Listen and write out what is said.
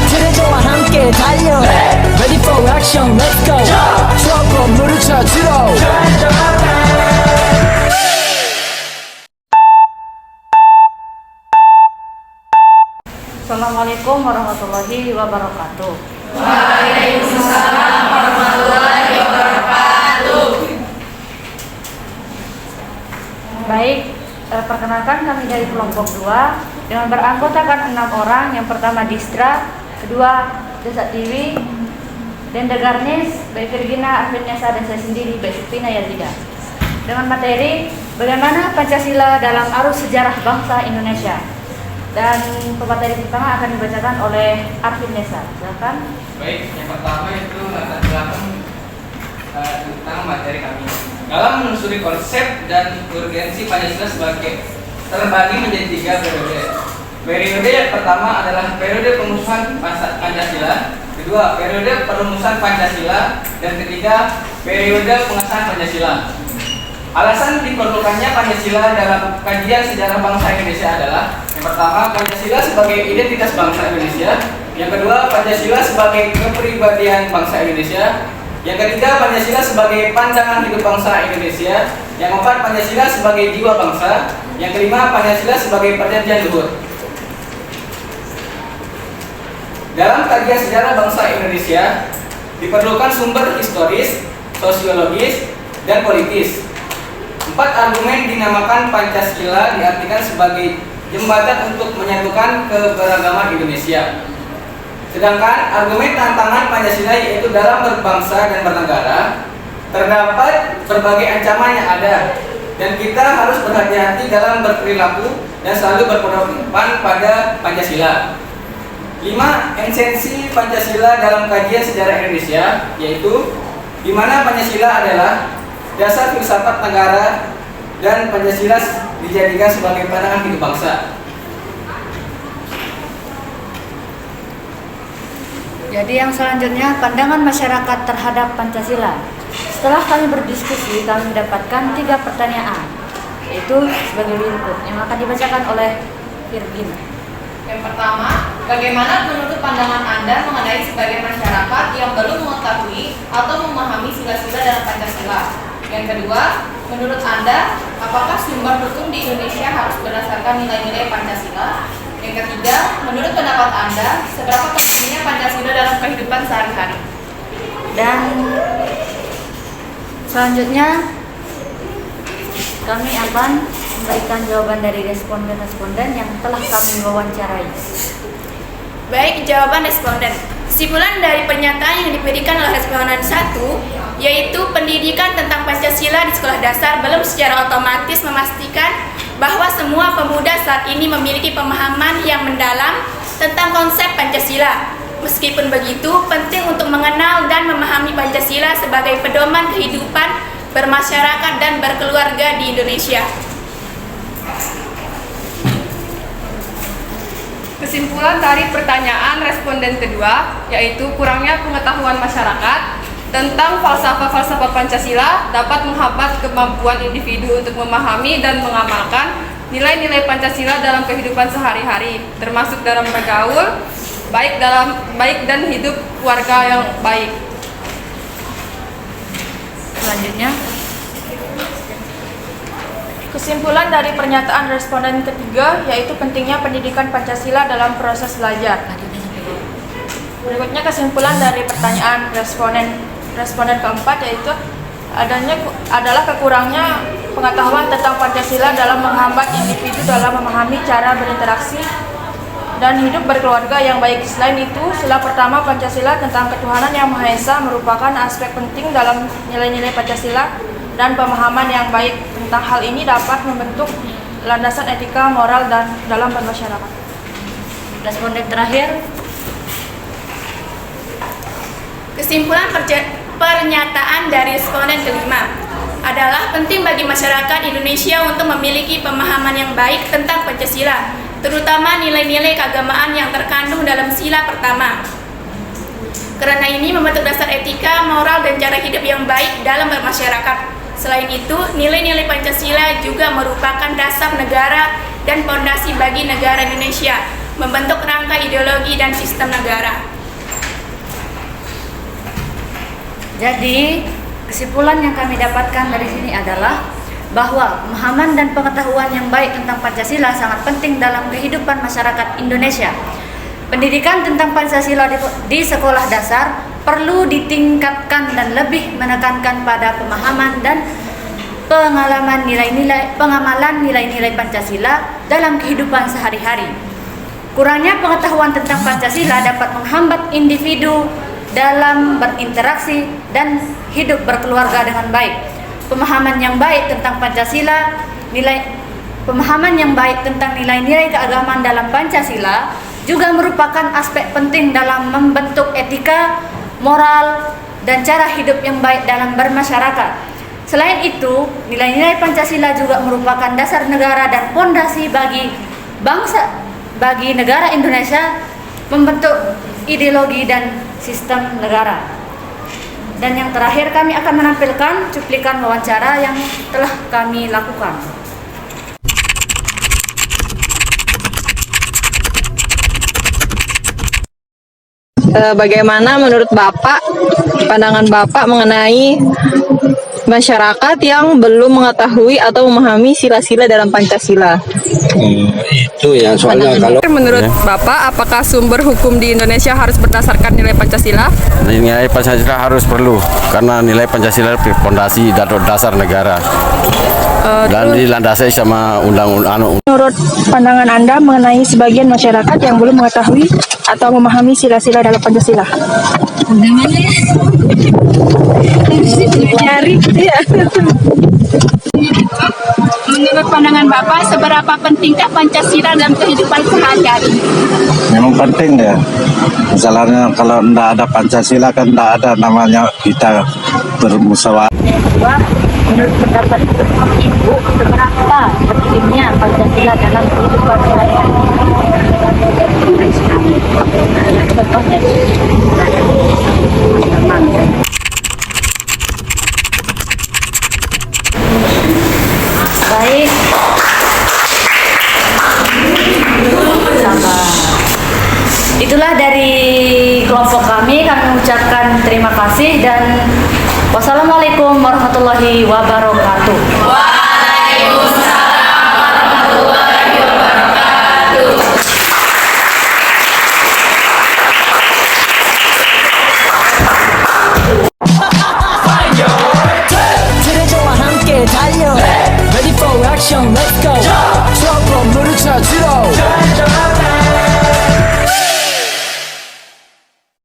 트레저와 함께 달려 Ready for action, let's go 추억 건물을 찾으러 Assalamualaikum warahmatullahi wabarakatuh. Waalaikumsalam warahmatullahi wabarakatuh. Baik, perkenalkan kami dari kelompok 2 dengan beranggotakan 6 orang. Yang pertama Distra, kedua Desa Tiwi, dan Degarnis, Baik Virgina, Arvin Nesa, dan saya sendiri, Baik Supina Yazida. Dengan materi bagaimana Pancasila dalam arus sejarah bangsa Indonesia. Dan pemateri pertama akan dibacakan oleh Arvin Nesa. Silakan. Baik, yang pertama itu latar belakang tentang materi kami. Dalam menelusuri konsep dan urgensi Pancasila sebagai terbagi menjadi 3 periode. Periode yang pertama adalah periode pengusuhan Pancasila, kedua periode perumusan Pancasila, dan ketiga periode pengesahan Pancasila. Alasan diperlukannya Pancasila dalam kajian sejarah bangsa Indonesia adalah: yang pertama, Pancasila sebagai identitas bangsa Indonesia; yang kedua, Pancasila sebagai kepribadian bangsa Indonesia; yang ketiga, Pancasila sebagai pandangan hidup bangsa Indonesia; yang keempat, Pancasila sebagai jiwa bangsa; yang kelima, Pancasila sebagai perjanjian luhur. Dalam kajian sejarah bangsa Indonesia diperlukan sumber historis, sosiologis, dan politis. 4 argumen dinamakan Pancasila diartikan sebagai jembatan untuk menyatukan keberagaman Indonesia. Sedangkan argumen tantangan Pancasila yaitu dalam berbangsa dan bernegara terdapat berbagai ancaman yang ada, dan kita harus berhati-hati dalam berperilaku dan selalu berpedoman pada Pancasila. 5 esensi Pancasila dalam kajian sejarah Indonesia, yaitu di mana Pancasila adalah dasar filsafat negara dan Pancasila dijadikan sebagai pandangan hidup bangsa. Jadi yang selanjutnya pandangan masyarakat terhadap Pancasila. Setelah kami berdiskusi, kami mendapatkan 3 pertanyaan, yaitu sebagai berikut yang akan dibacakan oleh Virgina. Yang pertama, bagaimana menurut pandangan Anda mengenai sebagai masyarakat yang belum mengetahui atau memahami sila-sila dalam Pancasila? Yang kedua, menurut Anda, apakah sumber hukum di Indonesia harus berdasarkan nilai-nilai Pancasila? Yang ketiga, menurut pendapat Anda, seberapa pentingnya Pancasila dalam kehidupan sehari-hari? Dan selanjutnya kami akan memberikan jawaban dari responden-responden yang telah kami wawancarai. Baik, jawaban responden. Kesimpulan dari pernyataan yang diberikan oleh responden 1, yaitu pendidikan tentang Pancasila di sekolah dasar belum secara otomatis memastikan bahwa semua pemuda saat ini memiliki pemahaman yang mendalam tentang konsep Pancasila. Meskipun begitu, penting untuk mengenal dan memahami Pancasila sebagai pedoman kehidupan bermasyarakat dan berkeluarga di Indonesia. Kesimpulan dari pertanyaan responden kedua, yaitu kurangnya pengetahuan masyarakat tentang falsafah-falsafah Pancasila dapat menghambat kemampuan individu untuk memahami dan mengamalkan nilai-nilai Pancasila dalam kehidupan sehari-hari, termasuk dalam bergaul, baik dan hidup keluarga yang baik. Selanjutnya, kesimpulan dari pernyataan responden ketiga, yaitu pentingnya pendidikan Pancasila dalam proses belajar. Berikutnya kesimpulan dari pertanyaan responden keempat, yaitu adalah kekurangnya pengetahuan tentang Pancasila dalam menghambat individu dalam memahami cara berinteraksi dan hidup berkeluarga yang baik. Selain itu, sila pertama Pancasila tentang ketuhanan yang Maha Esa merupakan aspek penting dalam nilai-nilai Pancasila, dan pemahaman yang baik tentang hal ini dapat membentuk landasan etika, moral, dan dalam bermasyarakat. responden terakhir. Kesimpulan pernyataan dari responden kelima adalah penting bagi masyarakat Indonesia untuk memiliki pemahaman yang baik tentang Pancasila, terutama nilai-nilai keagamaan yang terkandung dalam sila pertama. Karena ini membentuk dasar etika, moral, dan cara hidup yang baik dalam bermasyarakat. Selain itu, nilai-nilai Pancasila juga merupakan dasar negara dan fondasi bagi negara Indonesia. membentuk rangka ideologi dan sistem negara. Jadi, kesimpulan yang kami dapatkan dari sini adalah bahwa pemahaman dan pengetahuan yang baik tentang Pancasila sangat penting dalam kehidupan masyarakat Indonesia. Pendidikan tentang Pancasila di sekolah dasar perlu ditingkatkan dan lebih menekankan pada pemahaman dan pengamalan nilai-nilai Pancasila dalam kehidupan sehari-hari. Kurangnya pengetahuan tentang Pancasila dapat menghambat individu dalam berinteraksi dan hidup berkeluarga dengan baik. Pemahaman yang baik tentang nilai-nilai keagamaan dalam Pancasila juga merupakan aspek penting dalam membentuk etika, moral, dan cara hidup yang baik dalam bermasyarakat. Selain itu, nilai-nilai Pancasila juga merupakan dasar negara dan fondasi bagi negara Indonesia membentuk ideologi dan sistem negara. Dan yang terakhir, kami akan menampilkan cuplikan wawancara yang telah kami lakukan. Bagaimana menurut Bapak, pandangan Bapak mengenai masyarakat yang belum mengetahui atau memahami sila-sila dalam Pancasila? Itu ya, soalnya kalau Menurut Bapak, apakah sumber hukum di Indonesia harus berdasarkan nilai Pancasila? nilai Pancasila harus perlu, karena nilai Pancasila fondasi dan dasar negara dan dilandasi sama undang-undang. Menurut pandangan Anda mengenai sebagian masyarakat yang belum mengetahui atau memahami sila-sila dalam Pancasila? Menurut pandangan Bapak, seberapa pentingkah Pancasila dalam kehidupan sehari-hari? Memang penting ya. Misalnya kalau tidak ada Pancasila kan tidak ada namanya kita bermusyawarah. Menurut pendapat Ibu, seberapa pentingnya Pancasila dalam kehidupan sehari-hari? Baik. Sabar. Itulah dari kelompok kami mengucapkan terima kasih dan wassalamualaikum warahmatullahi wabarakatuh.